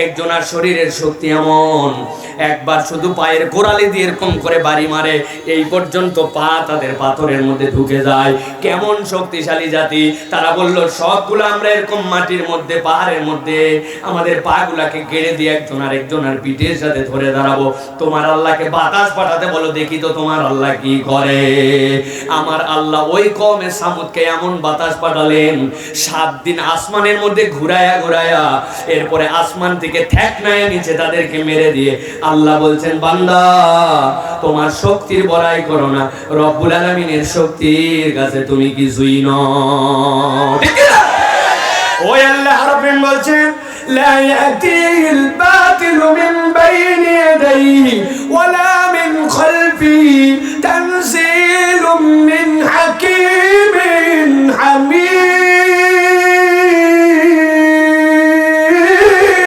একজনের শরীরের শক্তি এমন, একবার শুধু পায়ের গোড়ালি দিয়ে এরকম করে বাড়ি মারে, এই পর্যন্ত পা তাদের পাথরের মধ্যে ঢুকে যায়। কেমন শক্তিশালী জাতি! তারা বলল, সবগুলো আমরা এরকম মাটির মধ্যে, পাহাড়ের মধ্যে আমাদের পা গুলাকে গেড়ে দিয়ে একজনের পিঠের সাথে ধরে দাঁড়াবো। তোমার আল্লাহকে বাতাস পাঠাতে বলো, দেখি তো তোমার আল্লাহ কি করে। আমার আল্লাহ ওই কওমে সামুদকে এমন বাতাস পাঠালেন, 7 দিন আসমানের মধ্যে ঘুরায়া ঘুরায়া, এরপরে আসমান থেকে ঠেকনায় নিচে তাদেরকে মেরে দিয়ে আল্লাহ বলছেন, বান্দা তোমার শক্তির বড়াই করো না, রব্বুল আলামিনের শক্তির কাছে তুমি কিছুই নও। ঠিক না? ওই আল্লাহ রাব্বুল বলছেন, লা ইয়াতিল বাতিল মিন বাইনি ইয়াদাইহি ওয়ালা মিন খালফিহি তানজিল